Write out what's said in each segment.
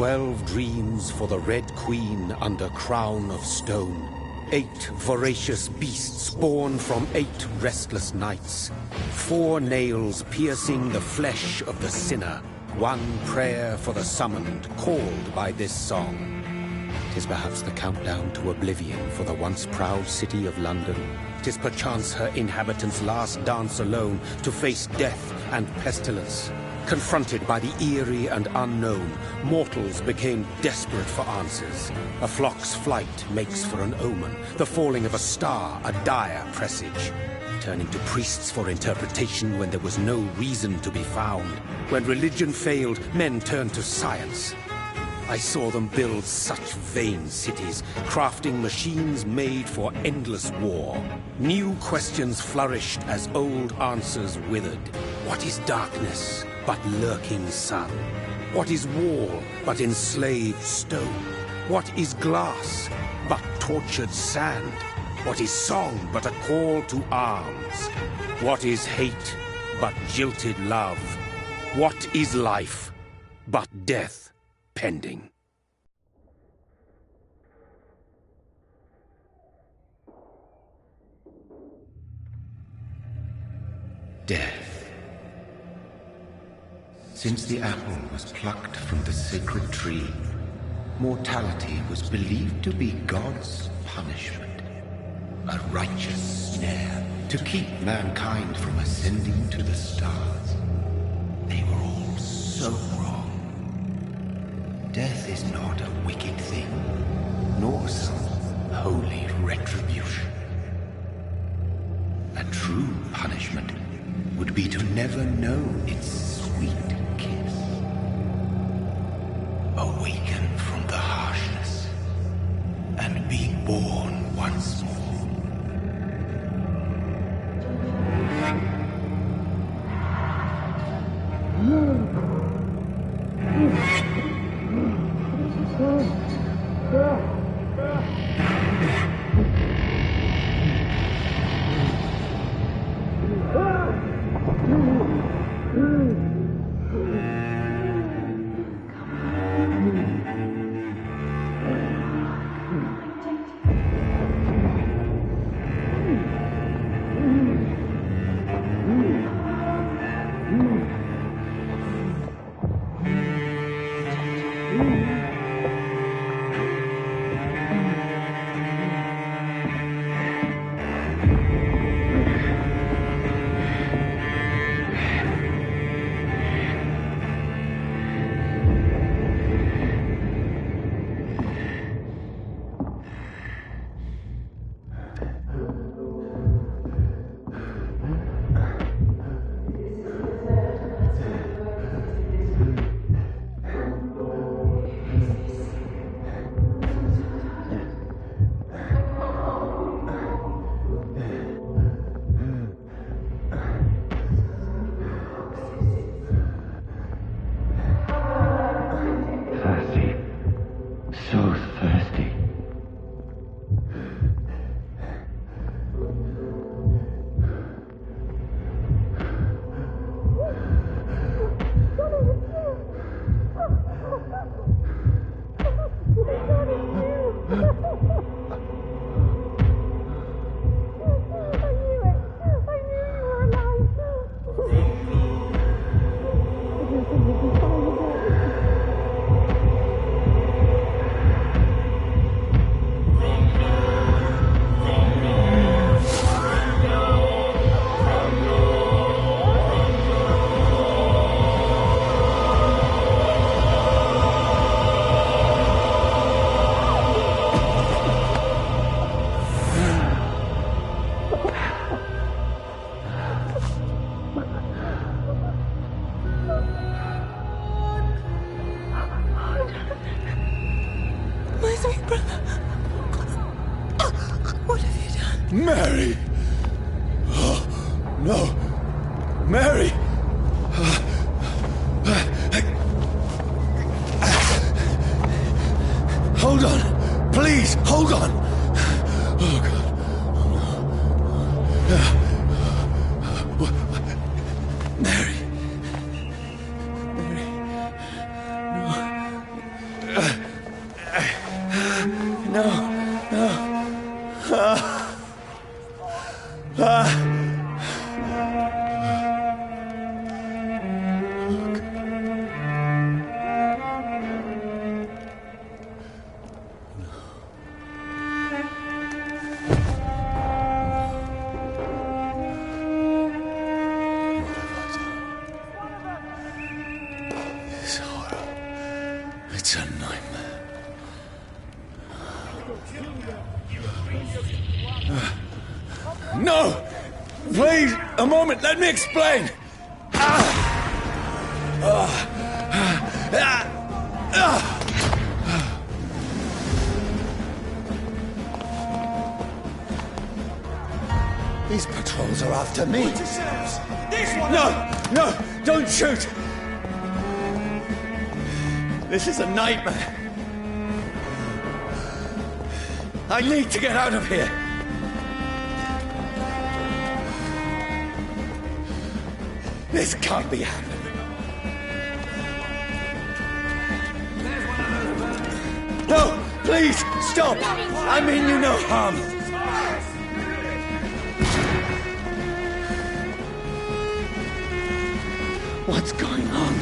12 dreams for the Red Queen under crown of stone. 8 voracious beasts born from 8 restless nights. 4 nails piercing the flesh of the sinner. 1 prayer for the summoned, called by this song. 'Tis perhaps the countdown to oblivion for the once proud city of London. 'Tis perchance her inhabitants' last dance alone to face death and pestilence. Confronted by the eerie and unknown, mortals became desperate for answers. A flock's flight makes for an omen, the falling of a star a dire presage. Turning to priests for interpretation when there was no reason to be found. When religion failed, men turned to science. I saw them build such vain cities, crafting machines made for endless war. New questions flourished as old answers withered. What is darkness but lurking sun? What is wall but enslaved stone? What is glass but tortured sand? What is song but a call to arms? What is hate but jilted love? What is life but death pending? Death. Since the apple was plucked from the sacred tree, mortality was believed to be God's punishment. A righteous snare to keep mankind from ascending to the stars. They were all so wrong. Death is not a wicked thing, nor some holy retribution. A true punishment would be to never know its sweet kiss. Awaken from the harshness and be born once more. Mary! Oh, no! Mary! Hold on! Please, hold on! Oh, God. Mary! Mary! No. This horror. It's a nightmare. No! Please, a moment, let me explain! These patrols are after me. This one! No, don't shoot! This is a nightmare. I need to get out of here. This can't be happening. No, please, stop! I mean you no harm. What's going on?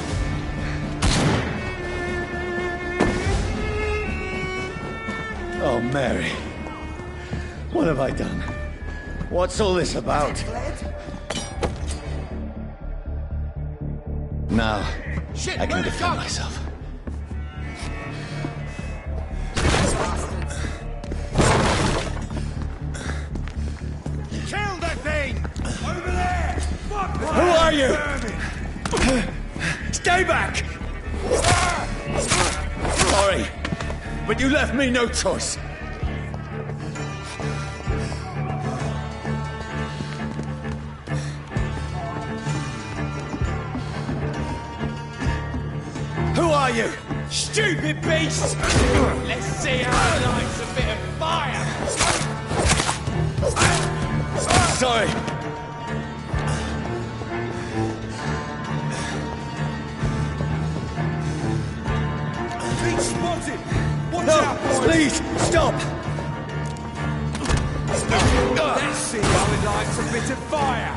Oh, Mary. What have I done? What's all this about? Now, I can defend myself. Kill that thing! Over there! Fuck! Who are you? Stay back! Sorry, but you left me no choice. Who are you? Stupid beast! Let's see how it likes a bit of fire! Sorry. Beach spotted! Watch No, out, boys! please, stop! Let's see how it likes a bit of fire!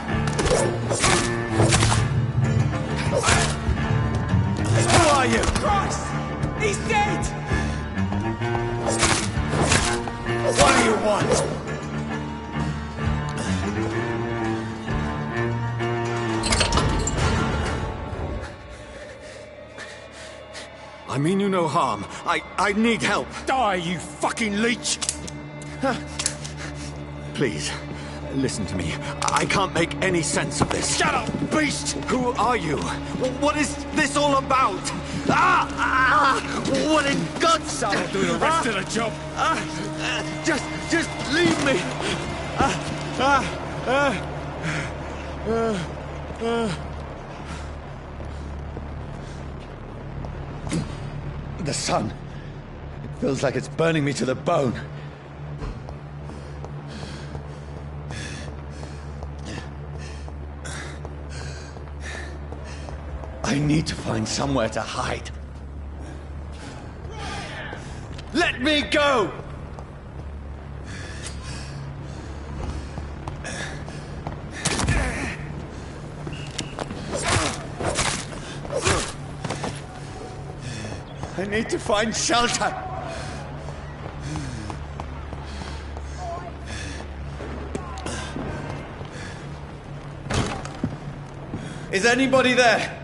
Who are you? Christ! He's dead! What do you want? I mean you no harm. I need help. Die, you fucking leech! Please, listen to me. I can't make any sense of this. Shut up, beast! Who are you? What is this all about? What in God's name? I'll do the rest of the job! Just leave me. The sun. It feels like it's burning me to the bone. I need to find somewhere to hide. Let me go! I need to find shelter. Is anybody there?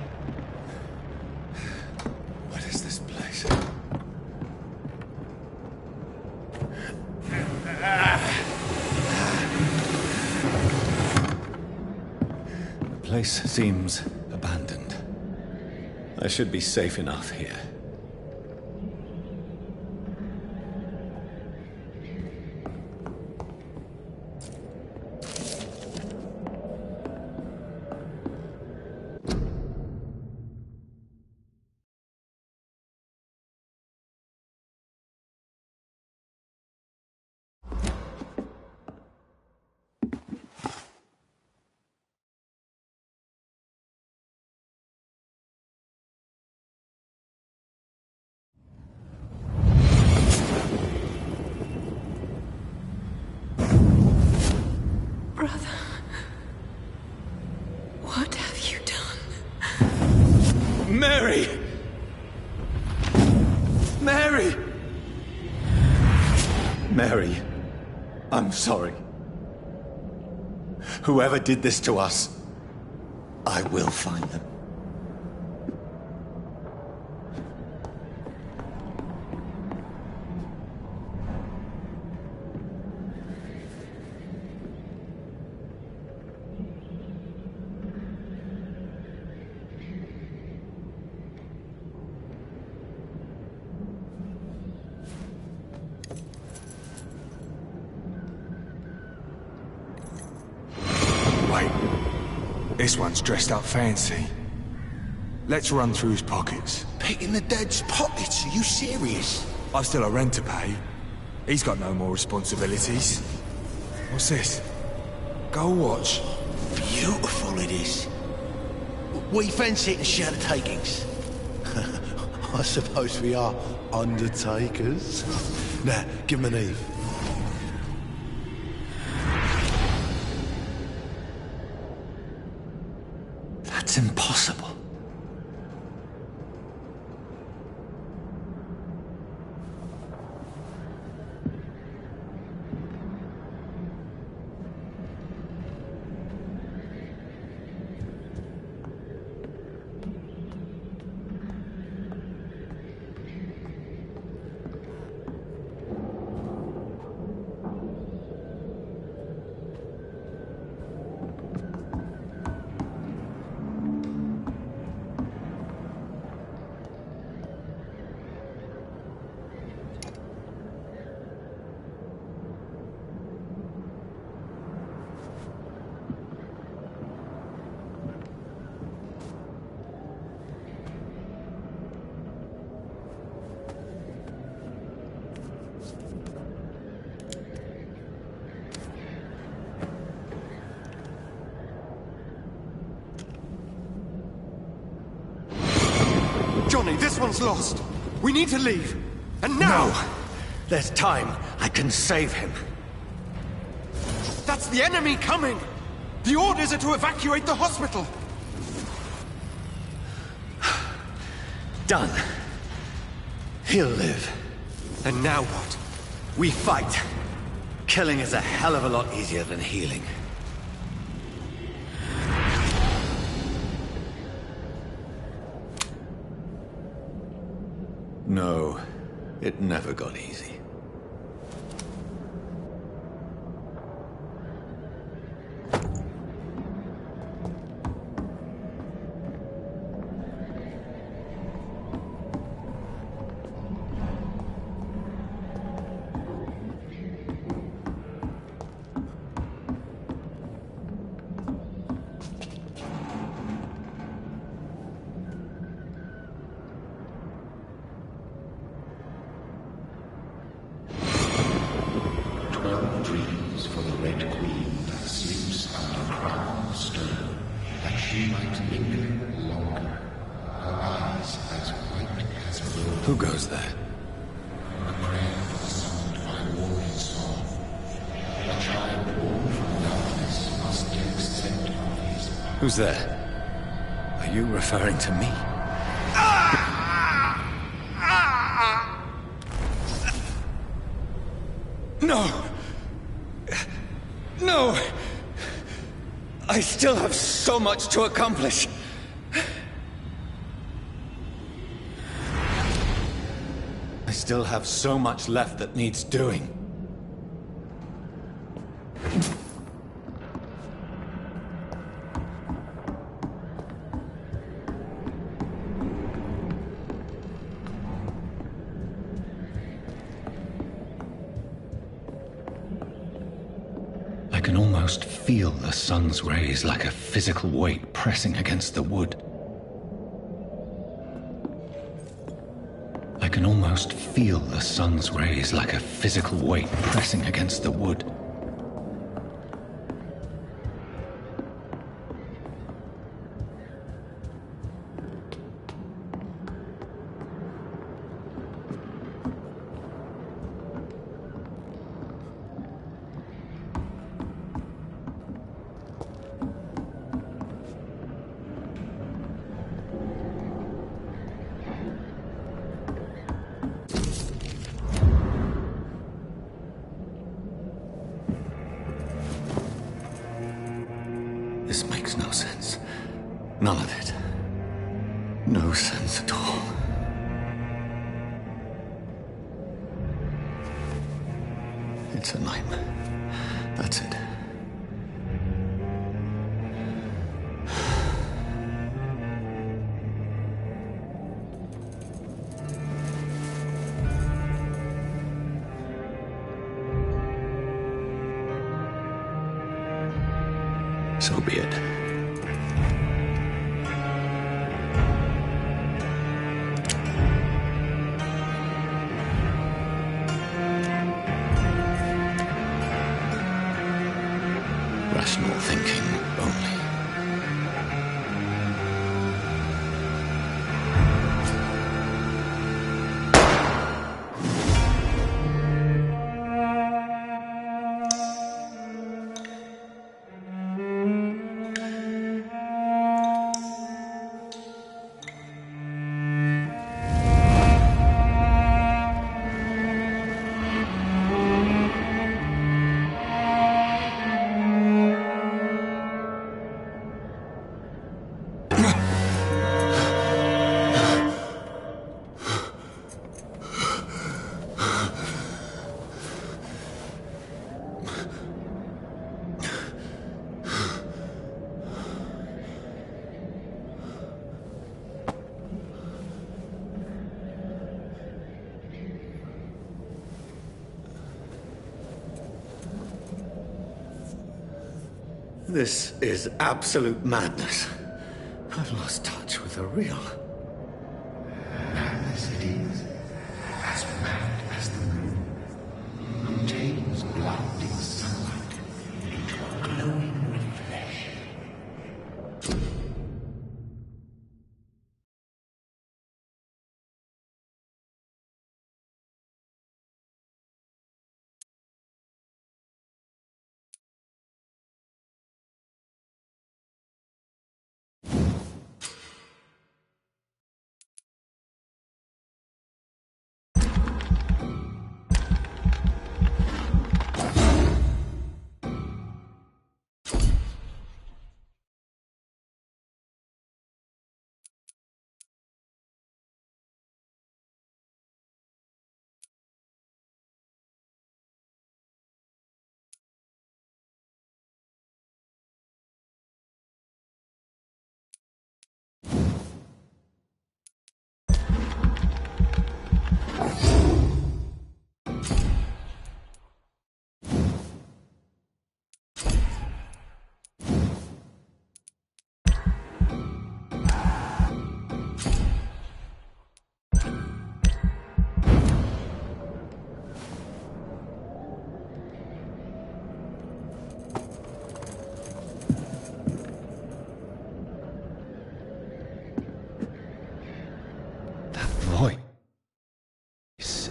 What is this place? The place seems abandoned. I should be safe enough here. Mary! Mary! Mary, I'm sorry. Whoever did this to us, I will find them. This one's dressed up fancy. Let's run through his pockets. Picking the dead's pockets? Are you serious? I've still a rent to pay. He's got no more responsibilities. What's this? Gold watch. Beautiful it is. We fancy it and share the takings. I suppose we are undertakers. Now, give him an Eve. That's impossible. Johnny, this one's lost. We need to leave. And now! No! There's time. I can save him. That's the enemy coming! The orders are to evacuate the hospital! Done. He'll live. And now what? We fight. Killing is a hell of a lot easier than healing. No, it never got easy. Dreams for the Red Queen that sleeps under crown of stone, that she might linger longer, her eyes as white as blood. Who goes there? A prayer summoned by warrior song. A child born from darkness must accept of his power. Who's there? Are you referring to me? No! No! I still have so much to accomplish! I still have so much left that needs doing. I can almost feel the sun's rays like a physical weight pressing against the wood. I can almost feel the sun's rays like a physical weight pressing against the wood. None of it. No sense at all. It's a nightmare. That's it. So be it. Rational thinking only. This is absolute madness. I've lost touch with the real. Madness it is, as mad as the moon. Obtains blinding sunlight into a glowing reflection.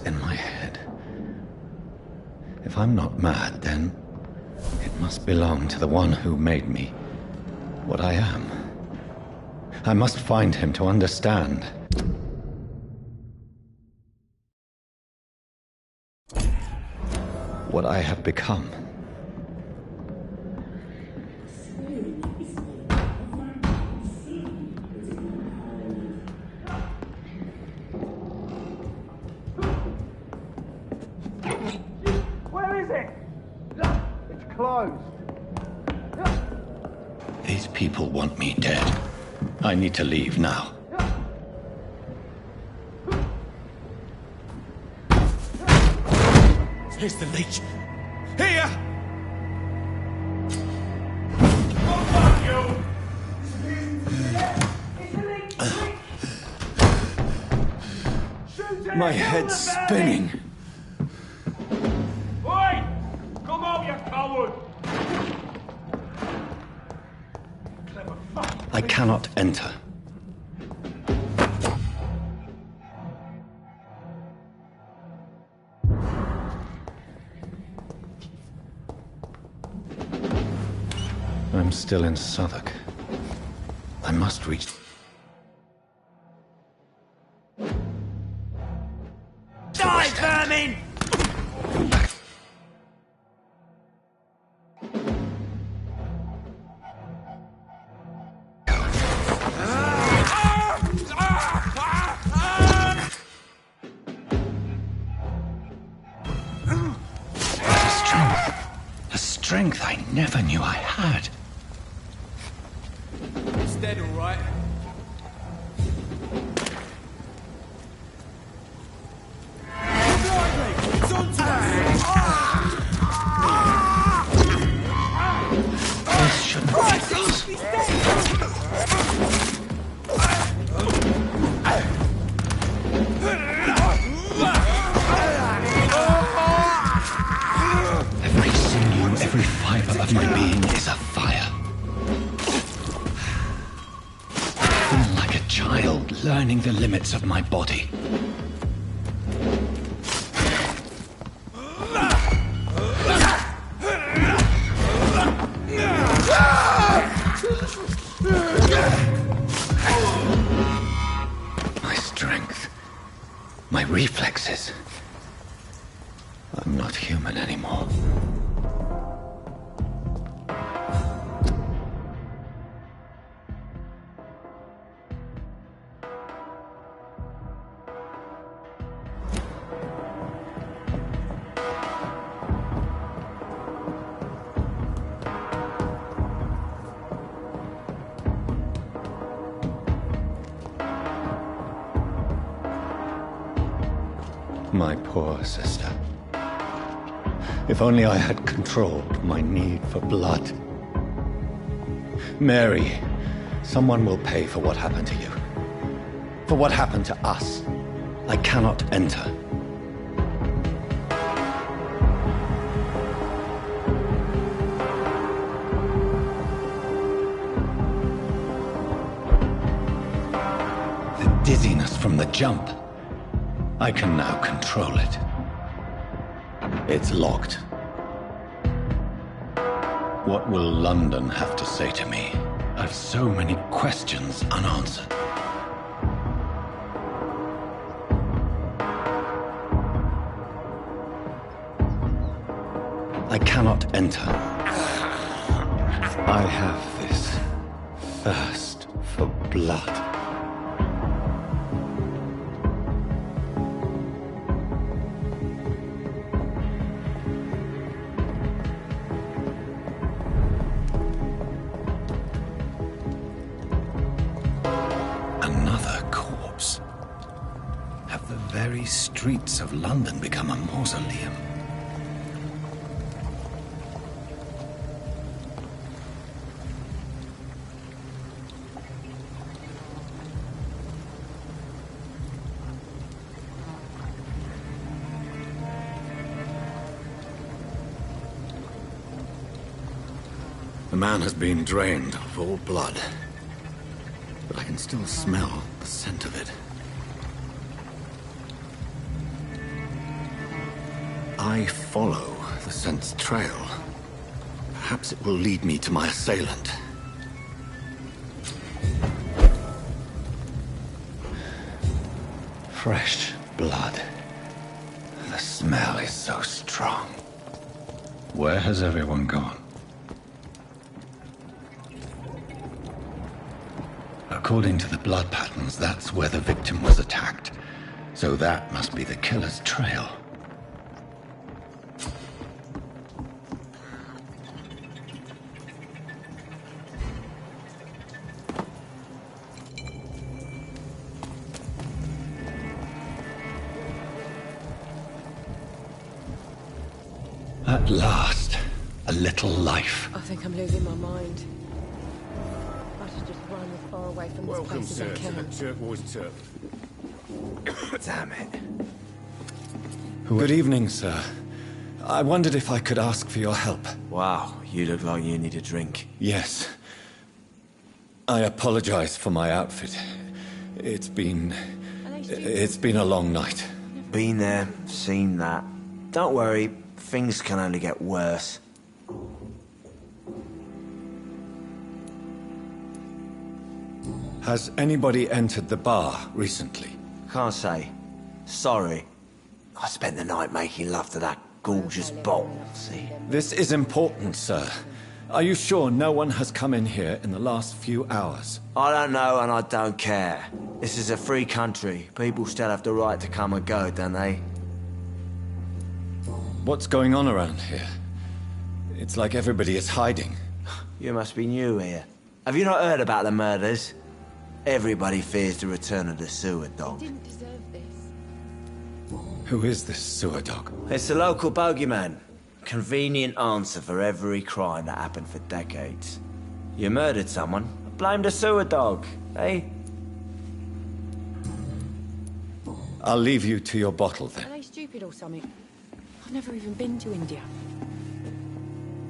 In my head. If I'm not mad, then it must belong to the one who made me what I am. I must find him to understand. What I have become. These people want me dead. I need to leave now. Here's the leech. Here! My head's spinning. Oi! Come out, you coward! I cannot enter. I'm still in Southwark. I must reach... Die, vermin! Go back. strength I never knew I had. It's dead, all right. It's on to us! This shouldn't be possible. Every sinew, every fiber of my being is afire. I feel like a child learning the limits of my body. My strength, my reflexes. I'm not human anymore. My poor sister. If only I had controlled my need for blood. Mary, someone will pay for what happened to you. For what happened to us. I cannot enter. The dizziness from the jump. I can now control it. It's locked. What will London have to say to me? I've so many questions unanswered. I cannot enter. I have this thirst for blood. The streets of London become a mausoleum. The man has been drained of all blood, but I can still smell the scent of it. I follow the scent's trail. Perhaps it will lead me to my assailant. Fresh blood. The smell is so strong. Where has everyone gone? According to the blood patterns, that's where the victim was attacked. So that must be the killer's trail. At last, a little life. I think I'm losing my mind. I should just run as far away from this place as I can. Turquoise Turf. Damn it. Good evening, sir. I wondered if I could ask for your help. Wow, you look like you need a drink. Yes. I apologize for my outfit. It's been a long night. Been there, seen that. Don't worry, things can only get worse. Has anybody entered the bar recently? Can't say. Sorry. I spent the night making love to that gorgeous bottle, see? This is important, sir. Are you sure no one has come in here in the last few hours? I don't know and I don't care. This is a free country. People still have the right to come and go, don't they? What's going on around here? It's like everybody is hiding. You must be new here. Have you not heard about the murders? Everybody fears the return of the sewer dog. Didn't deserve this. Who is this sewer dog? It's the local bogeyman. Convenient answer for every crime that happened for decades. You murdered someone, blame the sewer dog, eh? I'll leave you to your bottle Are then. they stupid or something? I've never even been to India.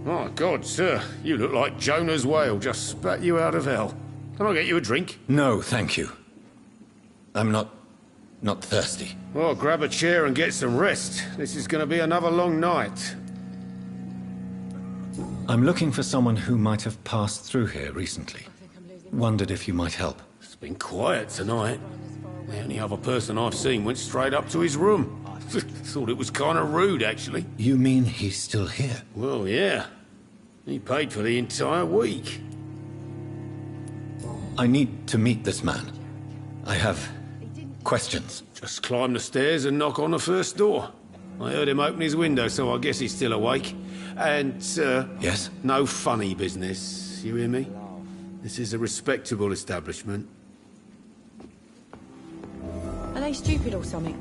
My God, sir, you look like Jonah's whale just spat you out of hell. Can I get you a drink? No, thank you. I'm not thirsty. Well, grab a chair and get some rest. This is going to be another long night. I'm looking for someone who might have passed through here recently. I think I'm losing Wondered if you might help. It's been quiet tonight. The only other person I've seen went straight up to his room. Thought it was kind of rude, actually. You mean he's still here? Well, yeah. He paid for the entire week. I need to meet this man. I have questions. Just climb the stairs and knock on the first door. I heard him open his window, so I guess he's still awake. And, Yes? no funny business. You hear me? This is a respectable establishment. Are they stupid or something?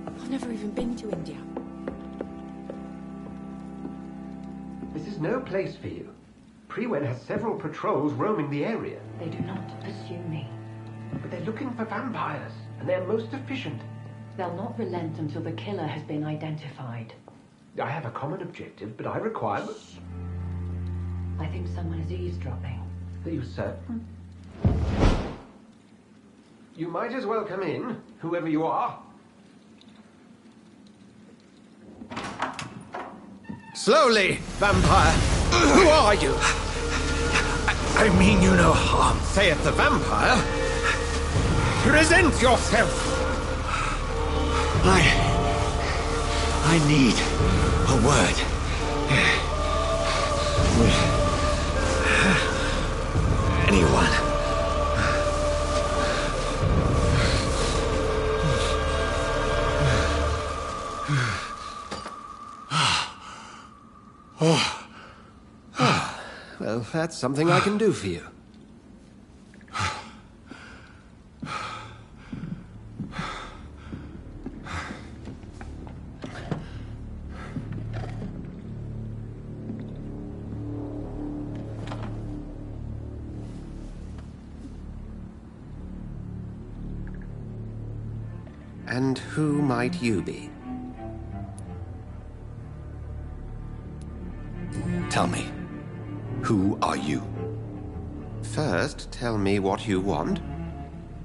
I've never even been to India. This is no place for you. Prewen has several patrols roaming the area. They do not pursue me. But they're looking for vampires, and they're most efficient. They'll not relent until the killer has been identified. I have a common objective, but I require... I think someone is eavesdropping. Are you certain? You might as well come in, whoever you are. Slowly, vampire. Who are you? I mean you no harm, saith the vampire. Present yourself. I need a word. Anyone. Well, that's something I can do for you. And who might you be? Tell me, who are you? First, tell me what you want.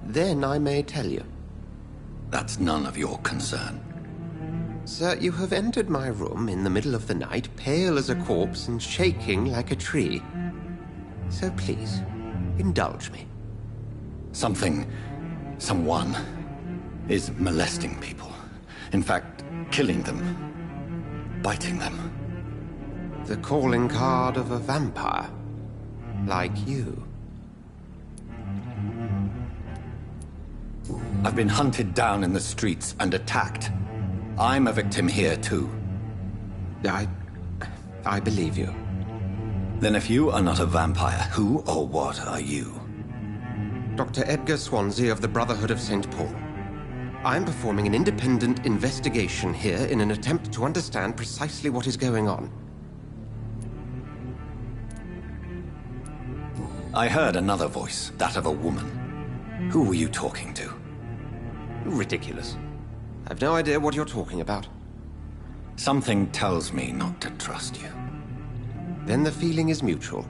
Then I may tell you. That's none of your concern. Sir, you have entered my room in the middle of the night, pale as a corpse and shaking like a tree. So please, indulge me. Someone is molesting people. In fact, killing them, biting them. The calling card of a vampire. Like you. I've been hunted down in the streets and attacked. I'm a victim here, too. I believe you. Then if you are not a vampire, who or what are you? Dr. Edgar Swansea of the Brotherhood of St. Paul. I'm performing an independent investigation here in an attempt to understand precisely what is going on. I heard another voice, that of a woman. Who were you talking to? Ridiculous. I've no idea what you're talking about. Something tells me not to trust you. Then the feeling is mutual.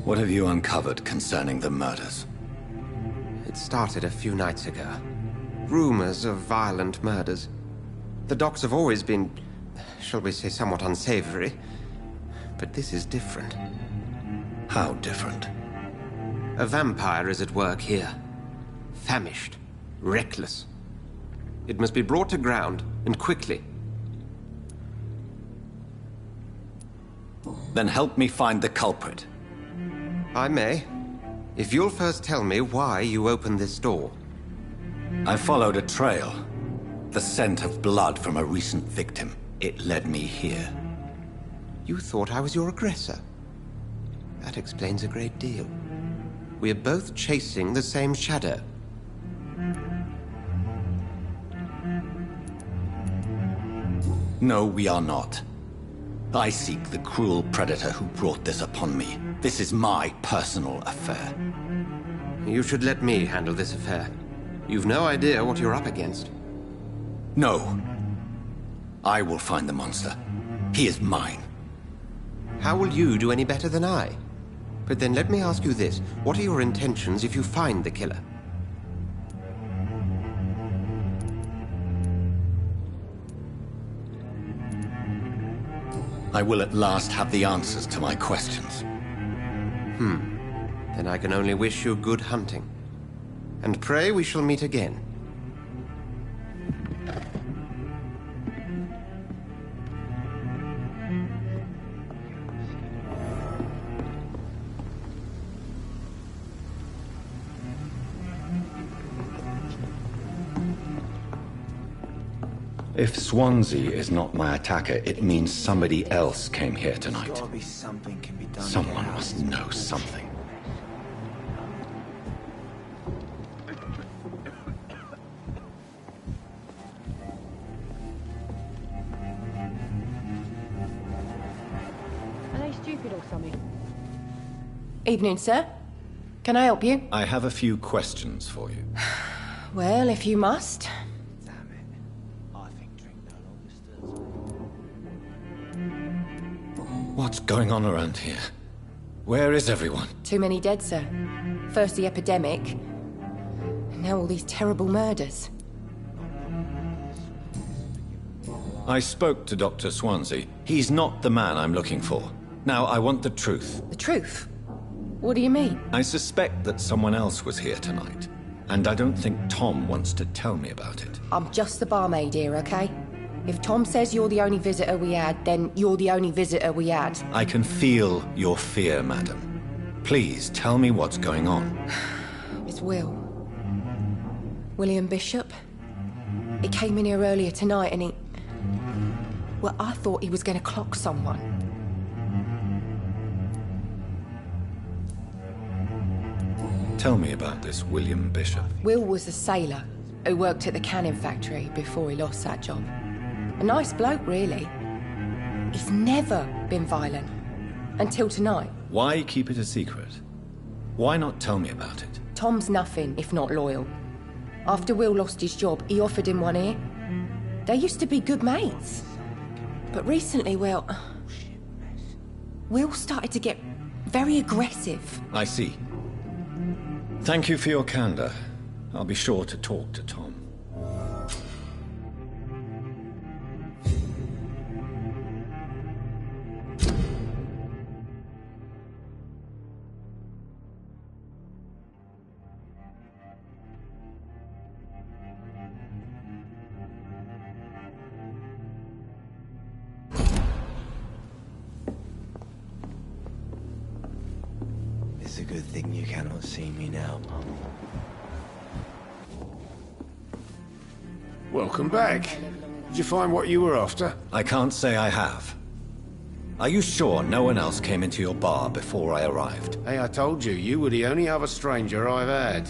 What have you uncovered concerning the murders? It started a few nights ago. Rumors of violent murders. The docks have always been, shall we say, somewhat unsavory. But this is different. How different? A vampire is at work here. Famished. Reckless. It must be brought to ground, and quickly. Then help me find the culprit. I may. If you'll first tell me why you opened this door. I followed a trail. the scent of blood from a recent victim. It led me here. You thought I was your aggressor. That explains a great deal. We're both chasing the same shadow. No, we are not. I seek the cruel predator who brought this upon me. This is my personal affair. You should let me handle this affair. You've no idea what you're up against. No. I will find the monster. He is mine. How will you do any better than I? But then let me ask you this. What are your intentions if you find the killer? I will at last have the answers to my questions. Then I can only wish you good hunting. And pray we shall meet again. If Swansea is not my attacker, it means somebody else came here tonight. There's gotta be something can be done. Someone must know something. Are they stupid or something? Evening, sir. Can I help you? I have a few questions for you. Well, if you must. What's going on around here? Where is everyone? Too many dead, sir. First the epidemic, and now all these terrible murders. I spoke to Dr. Swansea. He's not the man I'm looking for. Now, I want the truth. The truth? What do you mean? I suspect that someone else was here tonight, and I don't think Tom wants to tell me about it. I'm just the barmaid here, okay? If Tom says you're the only visitor we had, then you're the only visitor we had. I can feel your fear, madam. Please, tell me what's going on. It's Will. William Bishop. He came in here earlier tonight and he... Well, I thought he was going to clock someone. Tell me about this William Bishop. Will was a sailor who worked at the canning factory before he lost that job. A nice bloke, really. He's never been violent. Until tonight. Why keep it a secret? Why not tell me about it? Tom's nothing if not loyal. After Will lost his job, he offered him one ear. They used to be good mates. But recently, well... Will started to get very aggressive. I see. Thank you for your candor. I'll be sure to talk to Tom. It's a good thing you cannot see me now, Mum. Welcome back. Did you find what you were after? I can't say I have. Are you sure no one else came into your bar before I arrived? Hey, I told you, you were the only other stranger I've had.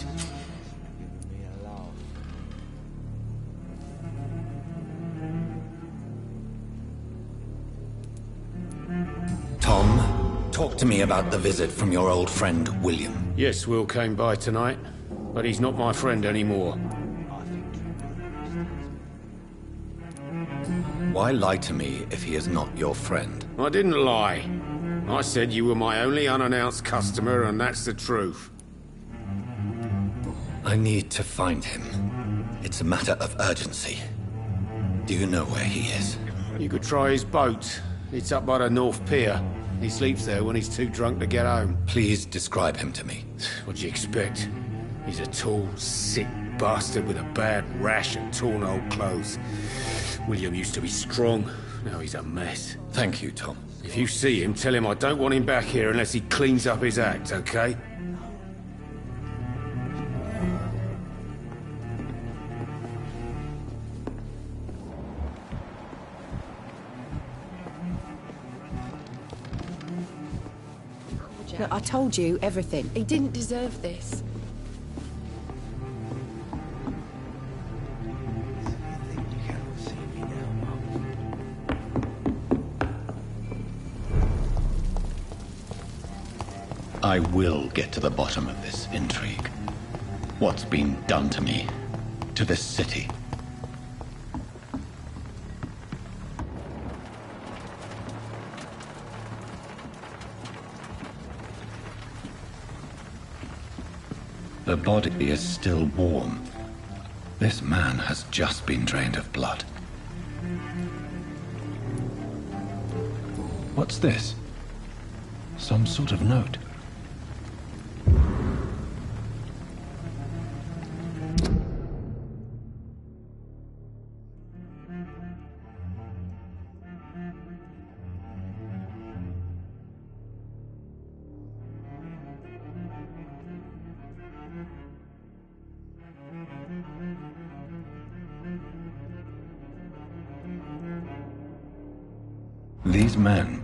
Tom, talk to me about the visit from your old friend, William. Yes, Will came by tonight, but he's not my friend anymore. Why lie to me if he is not your friend? I didn't lie. I said you were my only unannounced customer, and that's the truth. I need to find him. It's a matter of urgency. Do you know where he is? You could try his boat. It's up by the North Pier. He sleeps there when he's too drunk to get home. Please describe him to me. What do you expect? He's a tall, sick bastard with a bad rash and torn old clothes. William used to be strong. Now he's a mess. Thank you, Tom. If you see him, tell him I don't want him back here unless he cleans up his act, okay? Look, I told you everything. He didn't deserve this. I will get to the bottom of this intrigue. What's been done to me, to this city. The body is still warm. This man has just been drained of blood. What's this? Some sort of note. These men,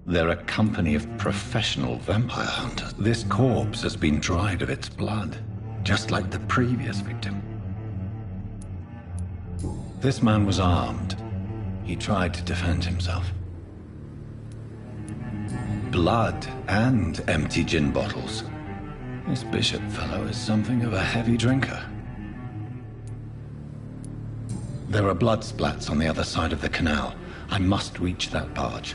they're a company of professional vampire hunters. This corpse has been dried of its blood, just like the previous victim. This man was armed. He tried to defend himself. Blood and empty gin bottles. This Bishop fellow is something of a heavy drinker. There are blood splats on the other side of the canal. I must reach that barge.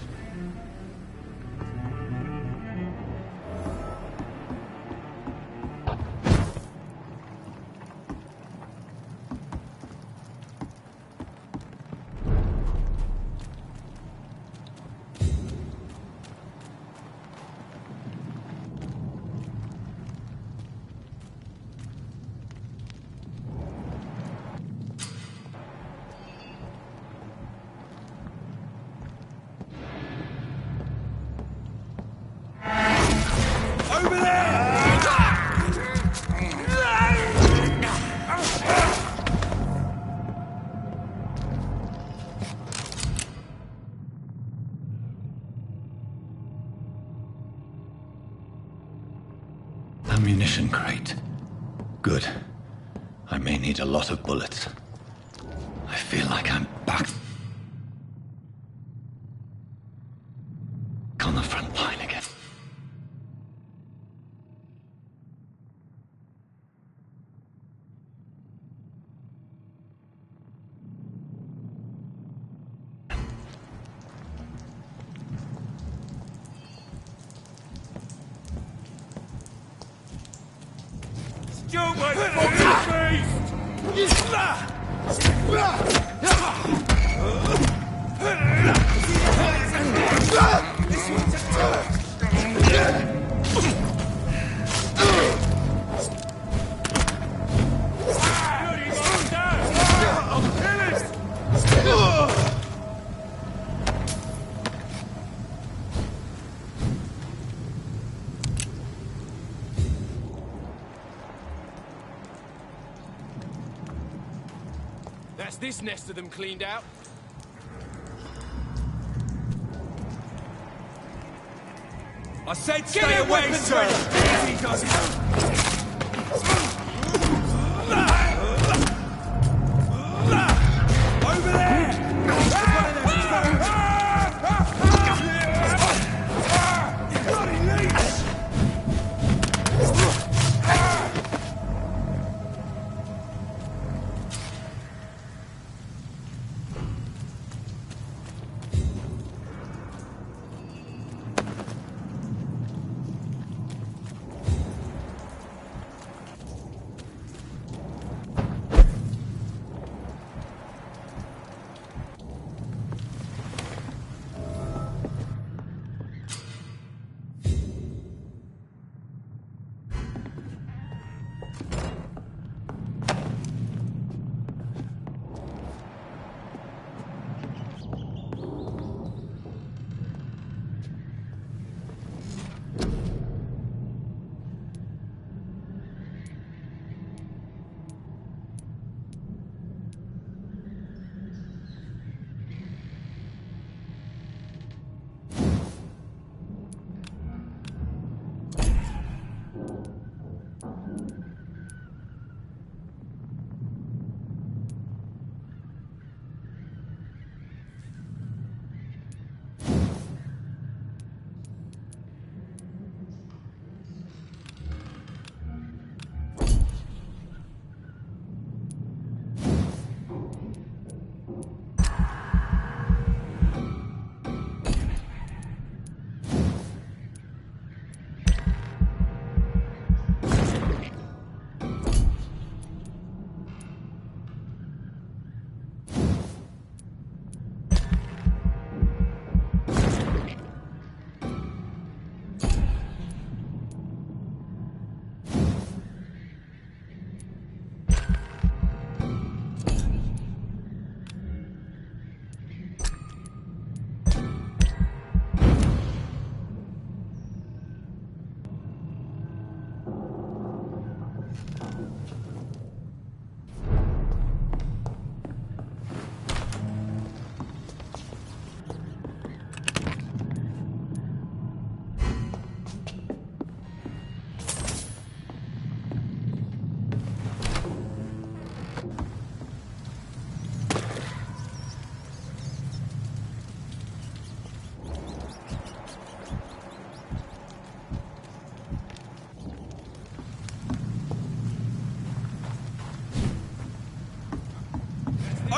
Ammunition crate. Good. I may need a lot of bullets. I feel like I'm back on the front line again. Kill my fucking beast! This one's a turret! That's this nest of them cleaned out. I said stay away, sir! He does it. Over there! Bloody leech!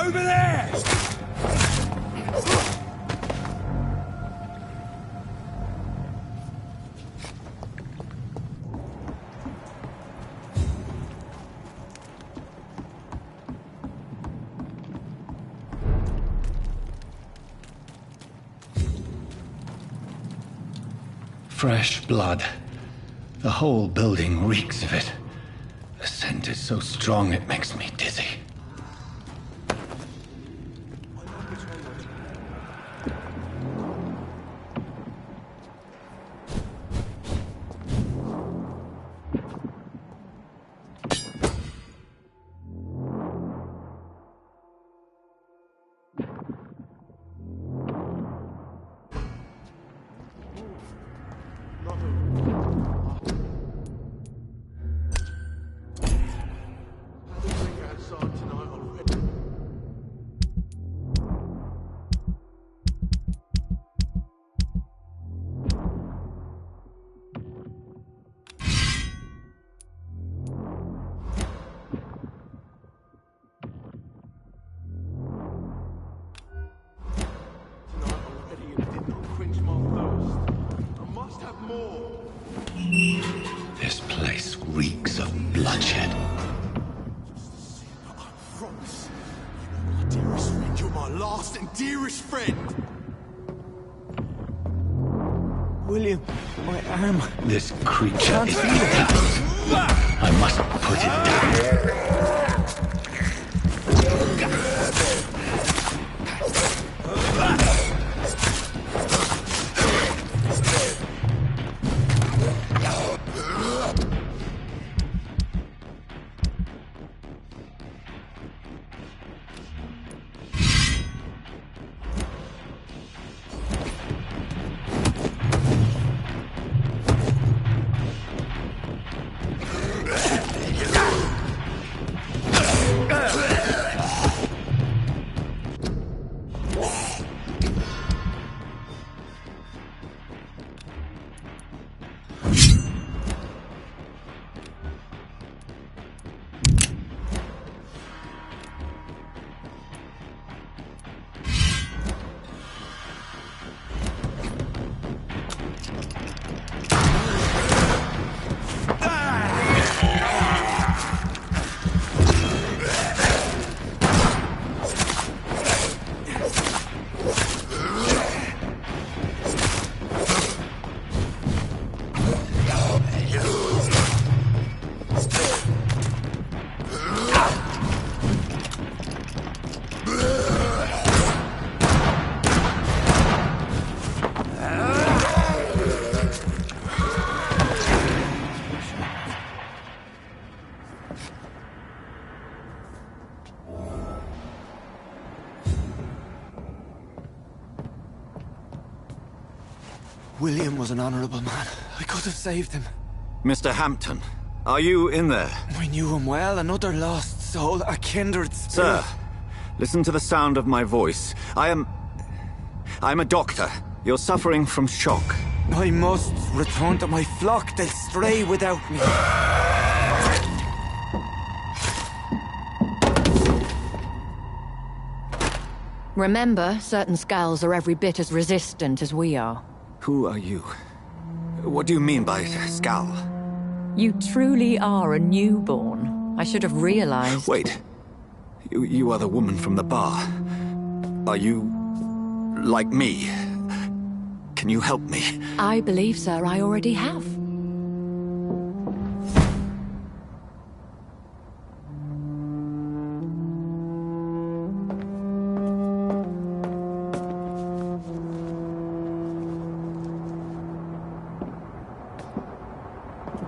over there! Fresh blood. The whole building reeks of it. The scent is so strong it makes me dizzy. This place reeks of bloodshed. I promise. You're my dearest friend. You're my last and dearest friend. William, my arm. This creature is I must put it down. William was an honorable man. I could have saved him. Mr. Hampton, are you in there? I knew him well, another lost soul, a kindred spirit. Sir, listen to the sound of my voice. I'm a doctor. You're suffering from shock. I must return to my flock. They'll stray without me. Remember, certain skulls are every bit as resistant as we are. Who are you? What do you mean by skull? You truly are a newborn. I should have realized. Wait. You are the woman from the bar. Are you like me? Can you help me? I believe, sir, I already have.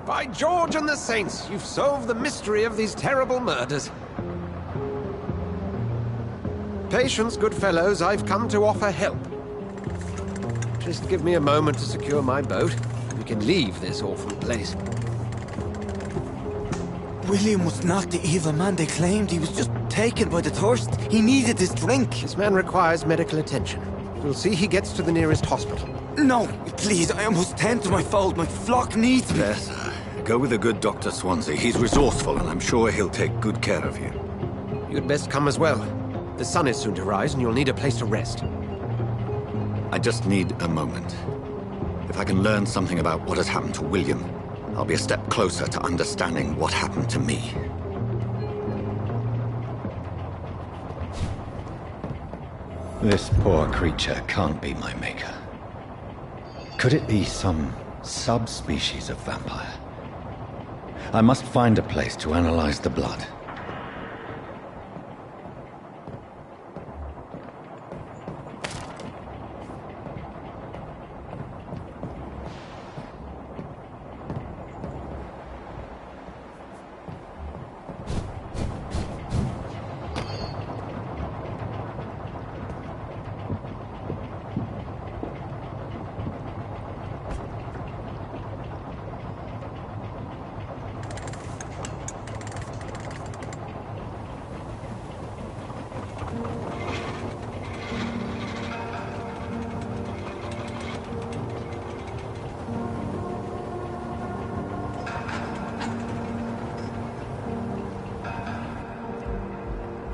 By George and the Saints, you've solved the mystery of these terrible murders. Patience, good fellows, I've come to offer help. Just give me a moment to secure my boat. We can leave this awful place. William was not the evil man they claimed. He was just taken by the thirst. He needed his drink. This man requires medical attention. We'll see he gets to the nearest hospital. No, please, I must tend to my fold. My flock needs me. Yes, sir. Go with the good Dr. Swansea. He's resourceful, and I'm sure he'll take good care of you. You'd best come as well. The sun is soon to rise, and you'll need a place to rest. I just need a moment. If I can learn something about what has happened to William, I'll be a step closer to understanding what happened to me. This poor creature can't be my maker. Could it be some subspecies of vampire? I must find a place to analyze the blood.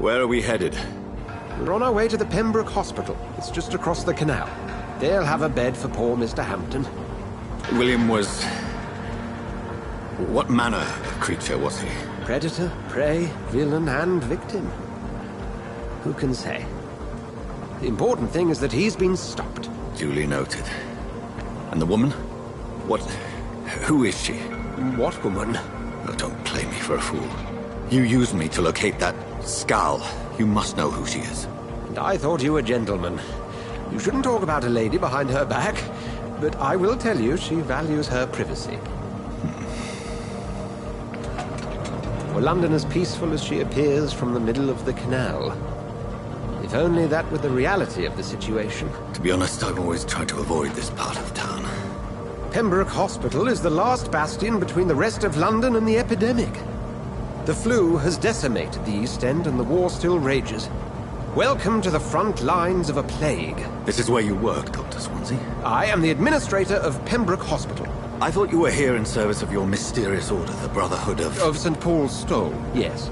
Where are we headed? We're on our way to the Pembroke Hospital. It's just across the canal. They'll have a bed for poor Mr. Hampton. William was... what manner of creature was he? Predator, prey, villain, and victim. Who can say? The important thing is that he's been stopped. Duly noted. And the woman? What... who is she? What woman? Oh, don't play me for a fool. You used me to locate that skull. You must know who she is. And I thought you a gentleman. You shouldn't talk about a lady behind her back, but I will tell you she values her privacy. Were London as peaceful as she appears from the middle of the canal? If only that were the reality of the situation. To be honest, I've always tried to avoid this part of town. Pembroke Hospital is the last bastion between the rest of London and the epidemic. The flu has decimated the East End and the war still rages. Welcome to the front lines of a plague. This is where you work, Dr. Swansea? I am the administrator of Pembroke Hospital. I thought you were here in service of your mysterious order, the Brotherhood of... Of St. Paul's Stole, yes.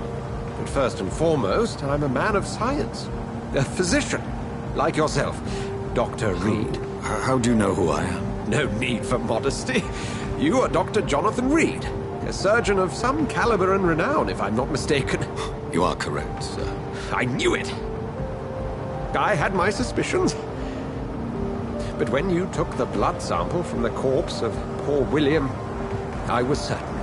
But first and foremost, I'm a man of science. A physician, like yourself, Dr. Reed. How do you know who I am? No need for modesty. You are Dr. Jonathan Reed. A surgeon of some caliber and renown, if I'm not mistaken. You are correct, sir. I knew it! I had my suspicions. But when you took the blood sample from the corpse of poor William, I was certain.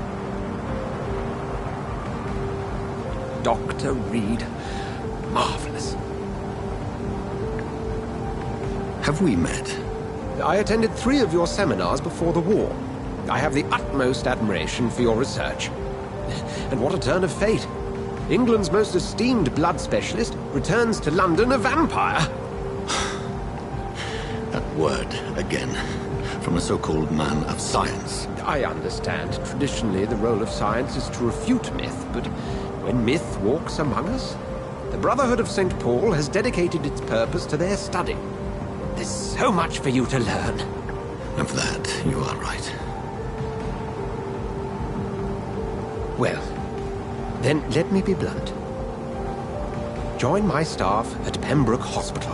Dr. Reed. Marvelous. Have we met? I attended 3 of your seminars before the war. I have the utmost admiration for your research. And what a turn of fate. England's most esteemed blood specialist returns to London a vampire. That word, again, from a so-called man of science. I understand. Traditionally, the role of science is to refute myth, but when myth walks among us, the Brotherhood of St. Paul has dedicated its purpose to their study. There's so much for you to learn. Of that, you are right. Well, then let me be blunt. Join my staff at Pembroke Hospital.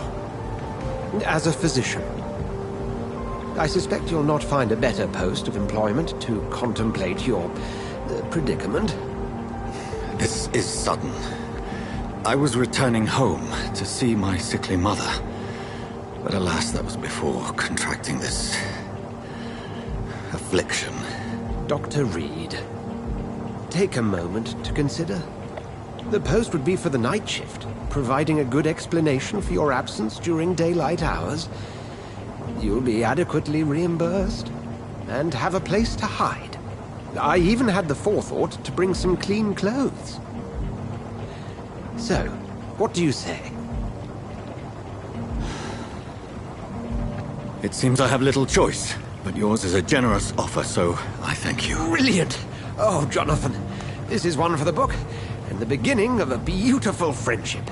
As a physician. I suspect you'll not find a better post of employment to contemplate your predicament. This is sudden. I was returning home to see my sickly mother. But alas, that was before contracting this... affliction. Dr. Reed, take a moment to consider. The post would be for the night shift, providing a good explanation for your absence during daylight hours. You'll be adequately reimbursed, and have a place to hide. I even had the forethought to bring some clean clothes. So, what do you say? It seems I have little choice, but yours is a generous offer, so I thank you. Brilliant! Oh, Jonathan, this is one for the book, and the beginning of a beautiful friendship.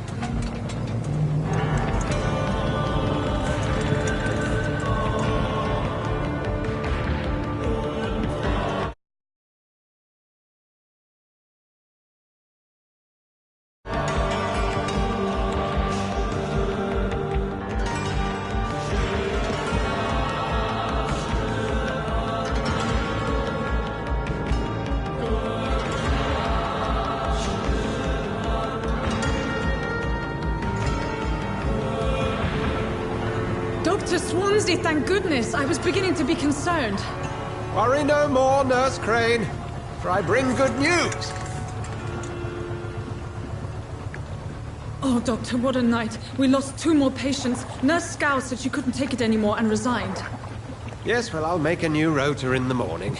Dr. Swansea, thank goodness. I was beginning to be concerned. Worry no more, Nurse Crane, for I bring good news. Oh, Doctor, what a night. We lost 2 more patients. Nurse Scow said she couldn't take it anymore and resigned. Yes, well, I'll make a new rota in the morning.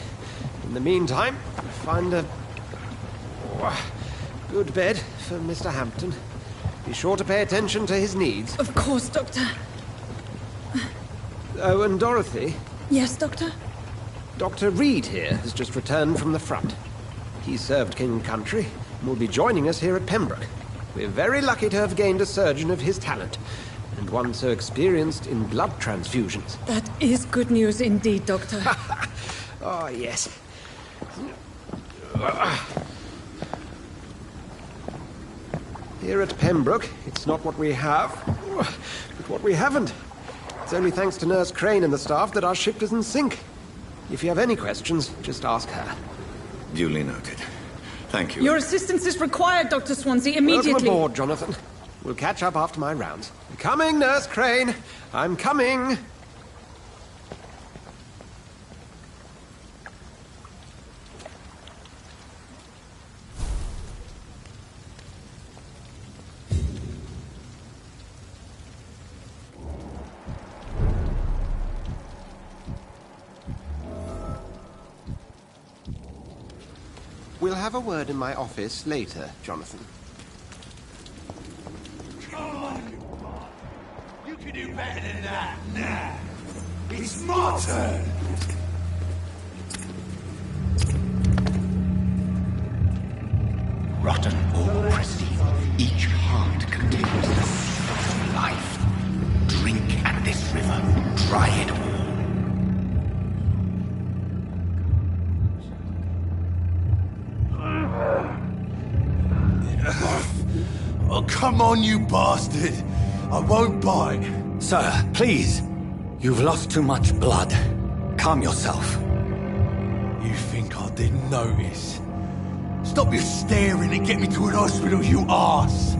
In the meantime, find a good bed for Mr. Hampton. Be sure to pay attention to his needs. Of course, Doctor. Oh, and Dorothy? Yes, Doctor? Dr. Reed here has just returned from the front. He served King Country and will be joining us here at Pembroke. We're very lucky to have gained a surgeon of his talent, and one so experienced in blood transfusions. That is good news indeed, Doctor. Oh, yes. Here at Pembroke, it's not what we have, but what we haven't. It's only thanks to Nurse Crane and the staff that our ship doesn't sink. If you have any questions, just ask her. Duly noted. Thank you. Your assistance is required, Dr. Swansea, immediately. Welcome aboard, Jonathan. We'll catch up after my rounds. I'm coming, Nurse Crane. I'm coming. We'll have a word in my office later, Jonathan. Come on! You can do better than that. Nah. It's my turn. Rotten or pristine, each heart contains the seed of life. Drink at this river, dry it all. Oh, come on, you bastard! I won't bite. Sir, please. You've lost too much blood. Calm yourself. You think I didn't notice? Stop your staring and get me to an hospital, you arse!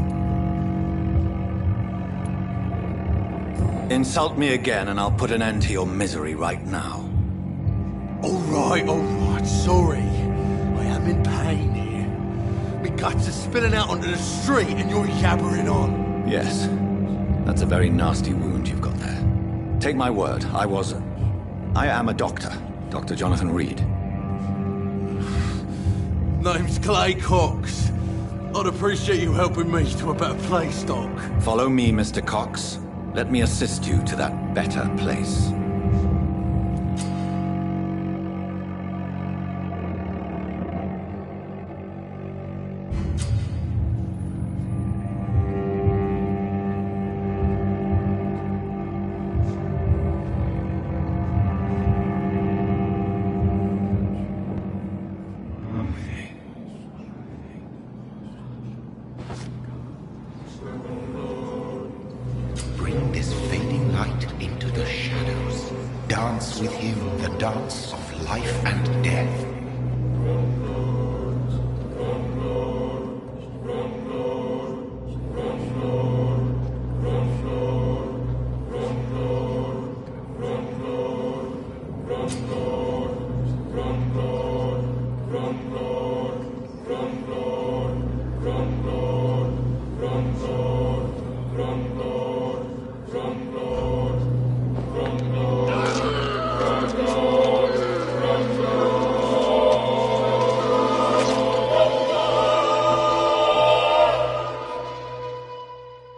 Insult me again and I'll put an end to your misery right now. Alright, sorry. I am in pain here. My guts are spilling out onto the street and you're yabbering on. Yes. That's a very nasty wound you've got there. Take my word, I am a doctor. Dr. Jonathan Reed. Name's Clay Cox. I'd appreciate you helping me to a better place, Doc. Follow me, Mr. Cox. Let me assist you to that better place. Bring this fading light into the shadows. Dance with him the dance of life and death.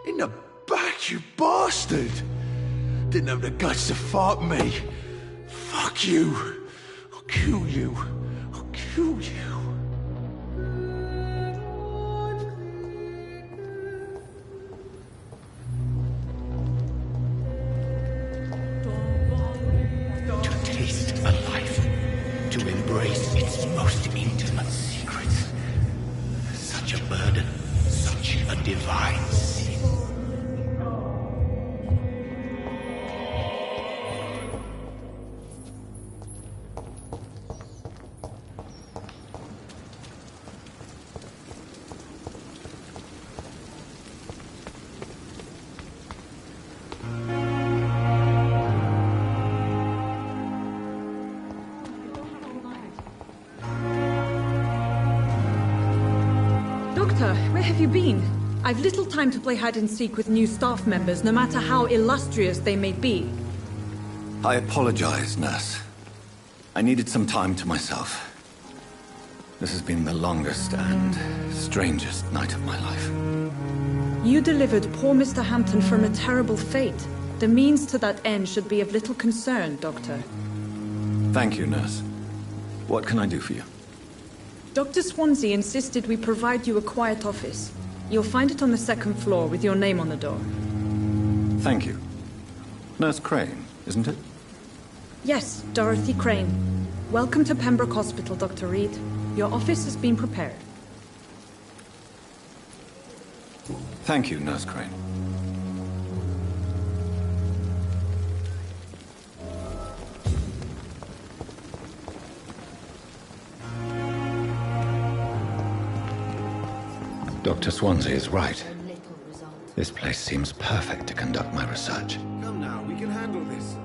In the back, you bastard! Didn't have the guts to fight me. Fuck you. I'll kill you. I'll kill you. To taste a life, to embrace its most intimate secrets. Such a burden, such a divine sin. Doctor, where have you been? I've little time to play hide and seek with new staff members, no matter how illustrious they may be. I apologize, nurse. I needed some time to myself. This has been the longest and strangest night of my life. You delivered poor Mr. Hampton from a terrible fate. The means to that end should be of little concern, Doctor. Thank you, nurse. What can I do for you? Dr. Swansea insisted we provide you a quiet office. You'll find it on the second floor with your name on the door. Thank you. Nurse Crane, isn't it? Yes, Dorothy Crane. Welcome to Pembroke Hospital, Dr. Reed. Your office has been prepared. Thank you, Nurse Crane. Dr. Swansea is right. This place seems perfect to conduct my research. Come now, we can handle this.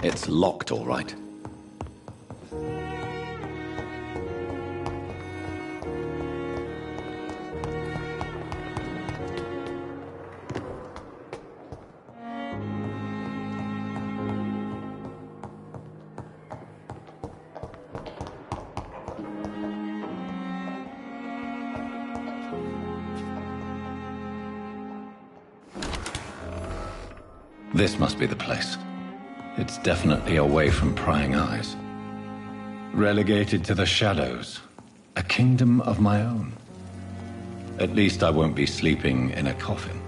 It's locked, all right. This must be the place. It's definitely away from prying eyes. Relegated to the shadows. A kingdom of my own. At least I won't be sleeping in a coffin.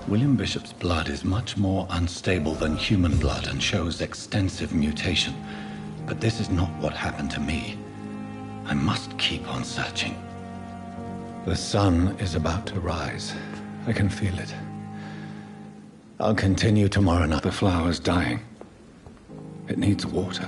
William Bishop's blood is much more unstable than human blood and shows extensive mutation. But this is not what happened to me. I must keep on searching. The sun is about to rise. I can feel it. I'll continue tomorrow night. The flower's dying. It needs water.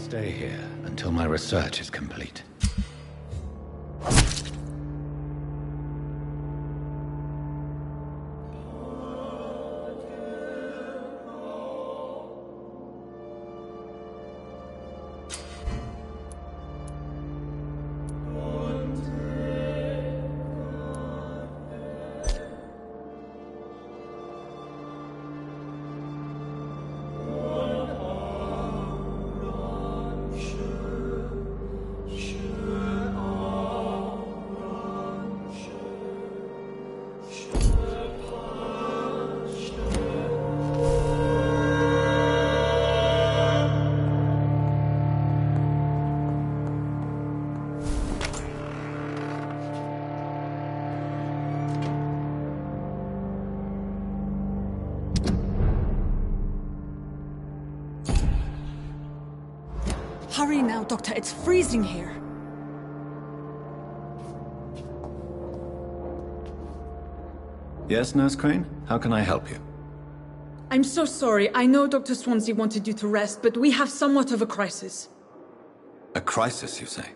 Stay here until my research is complete. Hurry now, Doctor. It's freezing here. Yes, Nurse Crane? How can I help you? I'm so sorry. I know Dr. Swansea wanted you to rest, but we have somewhat of a crisis. A crisis, you say?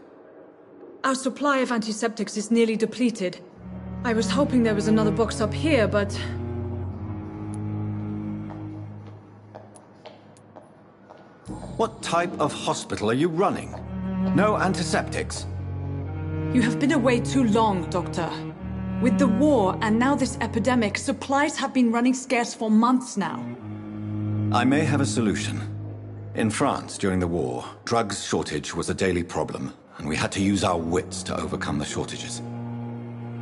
Our supply of antiseptics is nearly depleted. I was hoping there was another box up here, but... What type of hospital are you running? No antiseptics? You have been away too long, Doctor. With the war and now this epidemic, supplies have been running scarce for months now. I may have a solution. In France, during the war, drugs shortage was a daily problem, and we had to use our wits to overcome the shortages.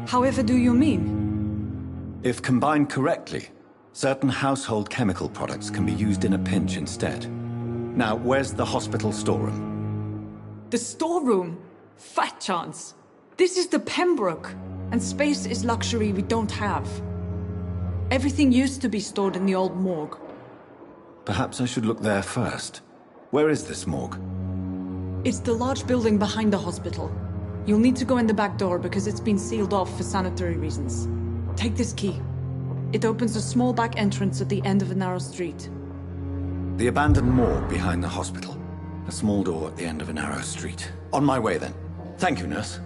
However do you mean? If combined correctly, certain household chemical products can be used in a pinch instead. Now, where's the hospital storeroom? The storeroom? Fat chance. This is the Pembroke, and space is luxury we don't have. Everything used to be stored in the old morgue. Perhaps I should look there first. Where is this morgue? It's the large building behind the hospital. You'll need to go in the back door because it's been sealed off for sanitary reasons. Take this key. It opens a small back entrance at the end of a narrow street. The abandoned morgue behind the hospital. A small door at the end of a narrow street. On my way, then. Thank you, nurse.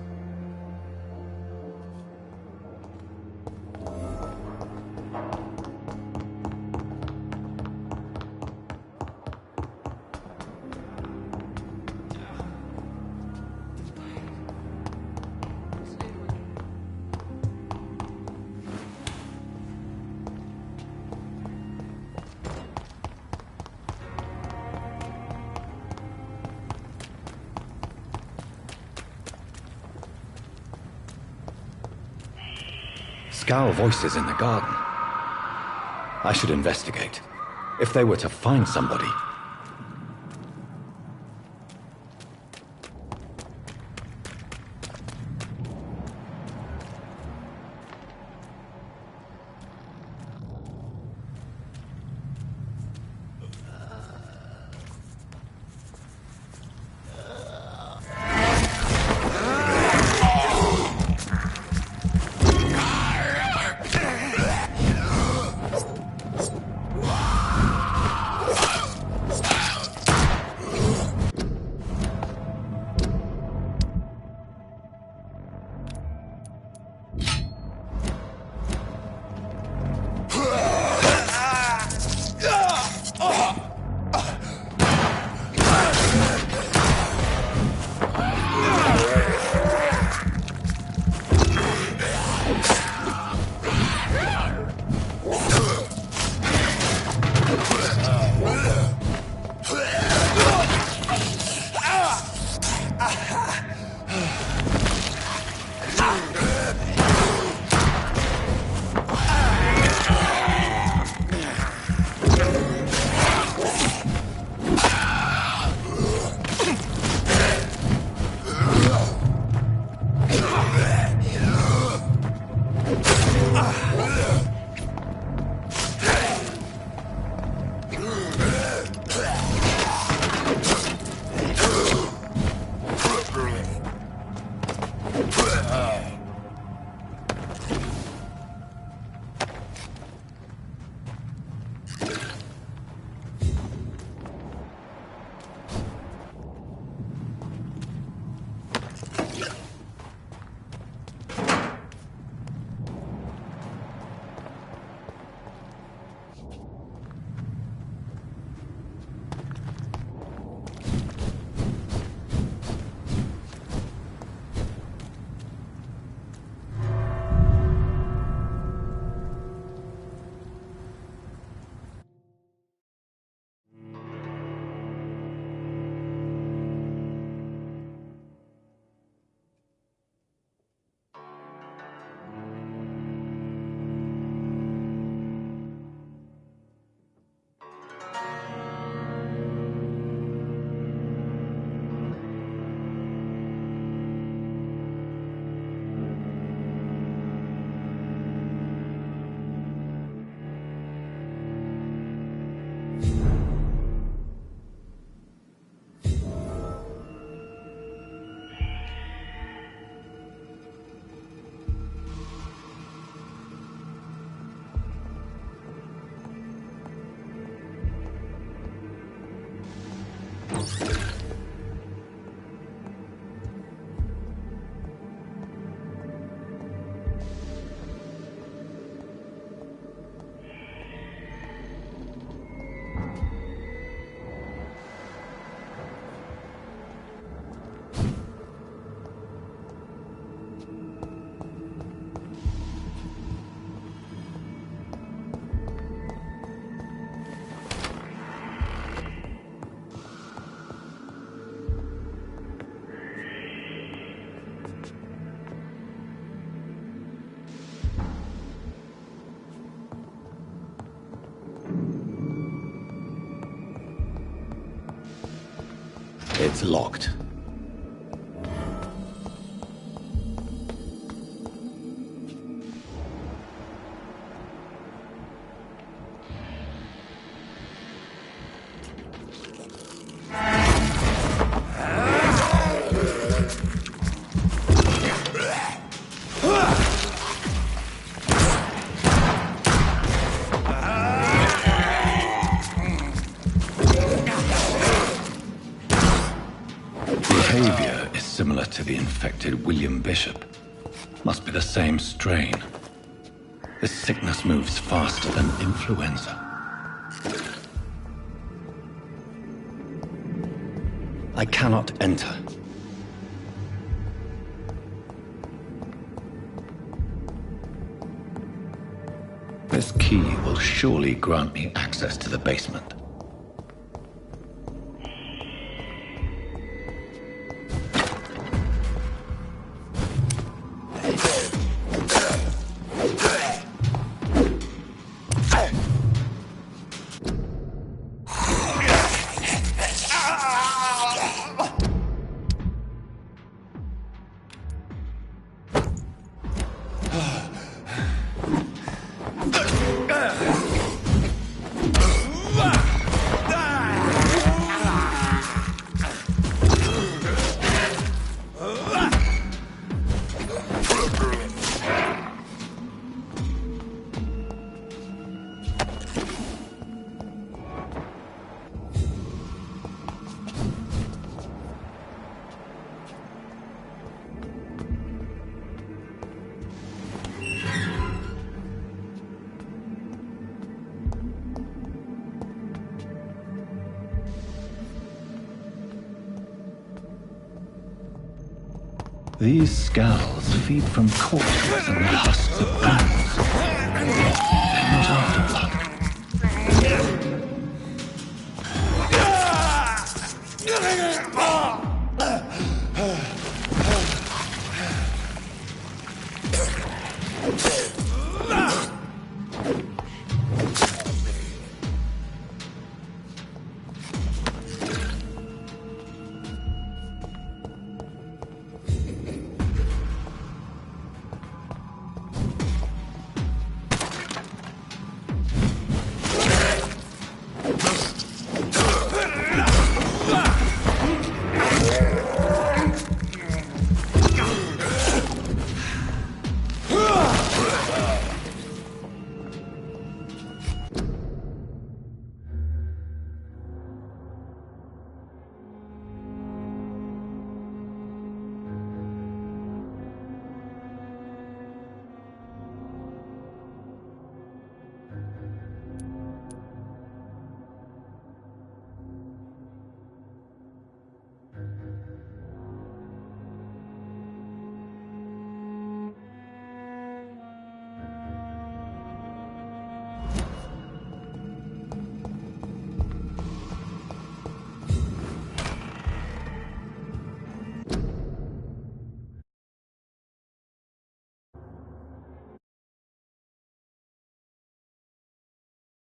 Scowl voices in the garden. I should investigate. If they were to find somebody... It's locked. Behavior is similar to the infected William Bishop. Must be the same strain. This sickness moves faster than influenza. I cannot enter. This key will surely grant me access to the basement. These scowls feed from corpses and the husks of bones. They're not after blood.